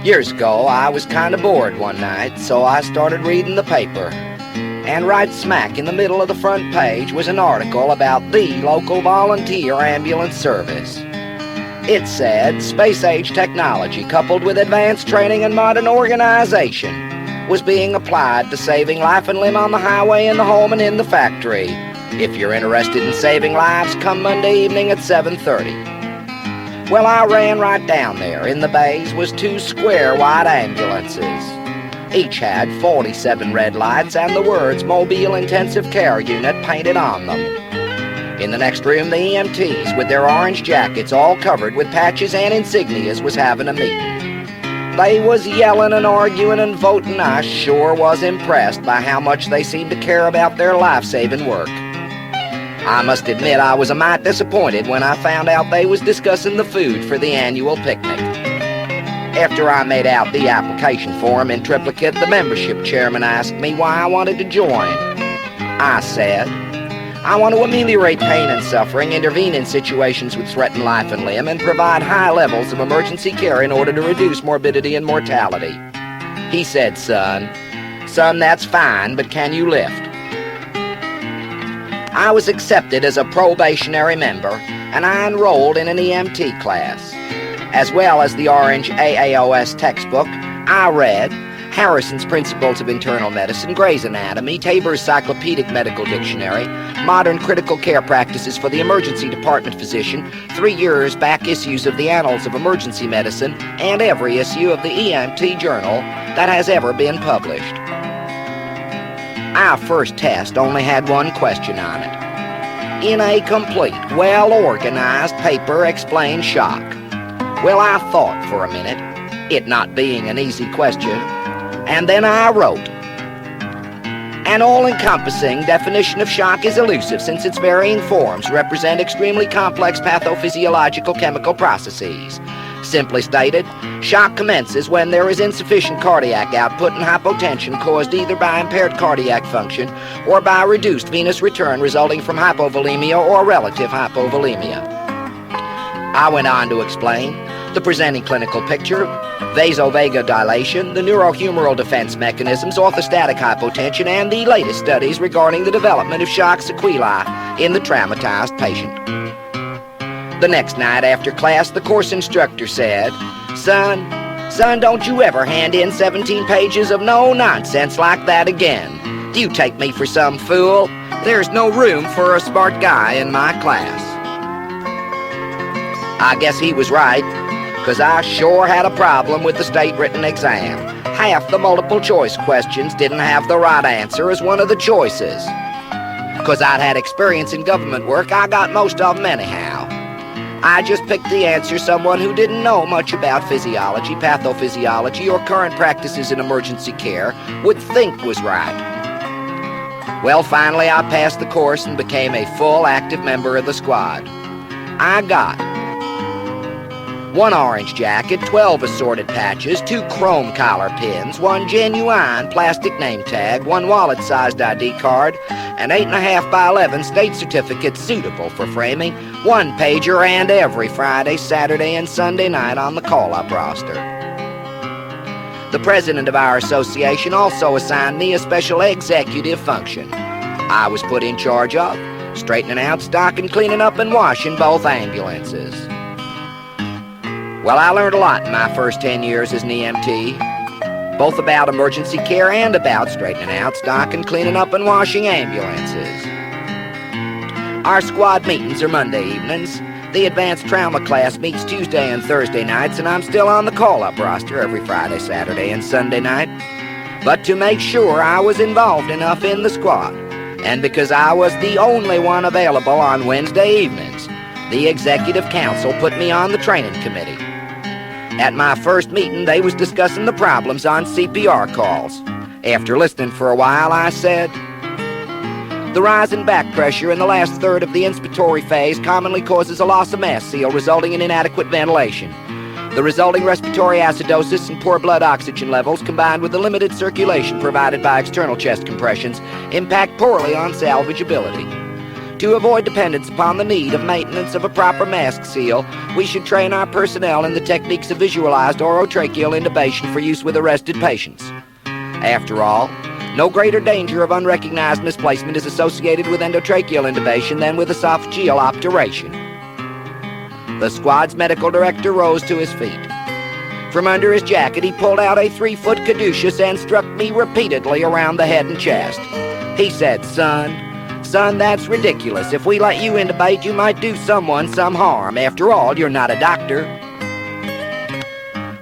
Years ago, I was kind of bored one night, so I started reading the paper. And right smack in the middle of the front page was an article about the local volunteer ambulance service. It said space-age technology coupled with advanced training and modern organization was being applied to saving life and limb on the highway, in the home, and in the factory. If you're interested in saving lives, come Monday evening at 7:30. Well, I ran right down there. In the bays was 2 square white ambulances. Each had 47 red lights and the words Mobile Intensive Care Unit painted on them. In the next room, the EMTs, with their orange jackets all covered with patches and insignias, was having a meeting. They was yelling and arguing and voting. I sure was impressed by how much they seemed to care about their life-saving work. I must admit I was a mite disappointed when I found out they was discussing the food for the annual picnic. After I made out the application form in triplicate, the membership chairman asked me why I wanted to join. I said, I want to ameliorate pain and suffering, intervene in situations which threaten life and limb, and provide high levels of emergency care in order to reduce morbidity and mortality. He said, son, that's fine, but can you lift? I was accepted as a probationary member, and I enrolled in an EMT class. As well as the orange AAOS textbook, I read Harrison's Principles of Internal Medicine, Gray's Anatomy, Tabor's Cyclopedic Medical Dictionary, Modern Critical Care Practices for the Emergency Department Physician, 3 years back issues of the Annals of Emergency Medicine, and every issue of the EMT Journal that has ever been published. Our first test only had one question on it. In a complete, well-organized paper, explain shock. Well, I thought for a minute, it not being an easy question, and then I wrote. An all-encompassing definition of shock is elusive since its varying forms represent extremely complex pathophysiological chemical processes. Simply stated, shock commences when there is insufficient cardiac output and hypotension caused either by impaired cardiac function or by reduced venous return resulting from hypovolemia or relative hypovolemia. I went on to explain the presenting clinical picture, vasovagodilation, the neurohumoral defense mechanisms, orthostatic hypotension, and the latest studies regarding the development of shock sequelae in the traumatized patient. The next night after class, the course instructor said, Son, don't you ever hand in 17 pages of no nonsense like that again. Do you take me for some fool? There's no room for a smart guy in my class. I guess he was right, 'cause I sure had a problem with the state written exam. Half the multiple choice questions didn't have the right answer as one of the choices. 'Cause I'd had experience in government work, I got most of them anyhow. I just picked the answer someone who didn't know much about physiology, pathophysiology, or current practices in emergency care would think was right. Well, finally I passed the course and became a full active member of the squad. I got 1 orange jacket, 12 assorted patches, 2 chrome collar pins, 1 genuine plastic name tag, 1 wallet-sized ID card, an 8.5 by 11 state certificate suitable for framing, 1 pager, and every Friday, Saturday, and Sunday night on the call-up roster. The president of our association also assigned me a special executive function. I was put in charge of straightening out, stocking, cleaning up, and washing both ambulances. Well, I learned a lot in my first 10 years as an EMT, both about emergency care and about straightening out, stocking, cleaning up, and washing ambulances. Our squad meetings are Monday evenings. The advanced trauma class meets Tuesday and Thursday nights, and I'm still on the call-up roster every Friday, Saturday, and Sunday night. But to make sure I was involved enough in the squad, and because I was the only one available on Wednesday evenings, the executive council put me on the training committee. At my first meeting, they was discussing the problems on CPR calls. After listening for a while, I said, the rise in back pressure in the last third of the inspiratory phase commonly causes a loss of mass seal, resulting in inadequate ventilation. The resulting respiratory acidosis and poor blood oxygen levels, combined with the limited circulation provided by external chest compressions, impact poorly on salvageability. To avoid dependence upon the need of maintenance of a proper mask seal, we should train our personnel in the techniques of visualized orotracheal intubation for use with arrested patients. After all, no greater danger of unrecognized misplacement is associated with endotracheal intubation than with esophageal obturation. The squad's medical director rose to his feet. From under his jacket, he pulled out a 3-foot caduceus and struck me repeatedly around the head and chest. He said, Son, that's ridiculous. If we let you intubate, you might do someone some harm. After all, you're not a doctor.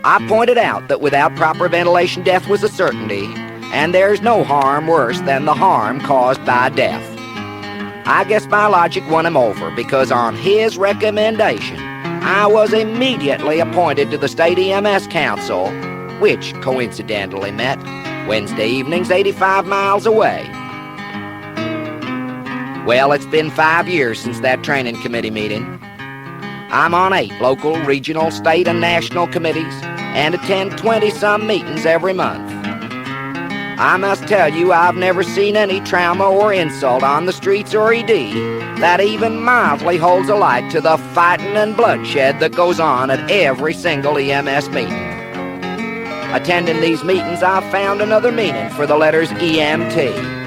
I pointed out that without proper ventilation, death was a certainty, and there's no harm worse than the harm caused by death. I guess my logic won him over, because on his recommendation, I was immediately appointed to the State EMS Council, which coincidentally met Wednesday evenings 85 miles away. Well, it's been 5 years since that training committee meeting. I'm on 8 local, regional, state, and national committees and attend 20-some meetings every month. I must tell you, I've never seen any trauma or insult on the streets or ED that even mildly holds a light to the fighting and bloodshed that goes on at every single EMS meeting. Attending these meetings, I've found another meaning for the letters EMT.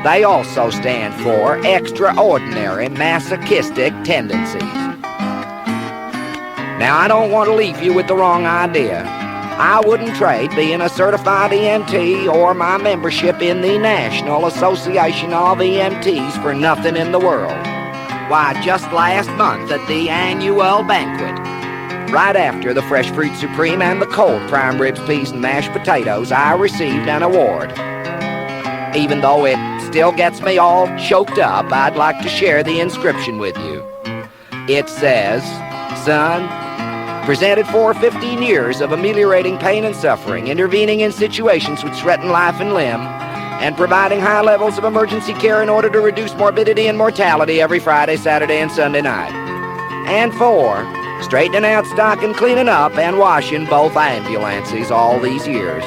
They also stand for extraordinary masochistic tendencies. Now, I don't want to leave you with the wrong idea. I wouldn't trade being a certified EMT or my membership in the National Association of EMTs for nothing in the world. Why, just last month at the annual banquet, right after the fresh fruit supreme and the cold prime ribs, peas, and mashed potatoes, I received an award. Even though it still gets me all choked up, I'd like to share the inscription with you. It says, Son, presented for 15 years of ameliorating pain and suffering, intervening in situations which threaten life and limb, and providing high levels of emergency care in order to reduce morbidity and mortality every Friday, Saturday, and Sunday night. And 4, straightening out stock and cleaning up and washing both ambulances all these years.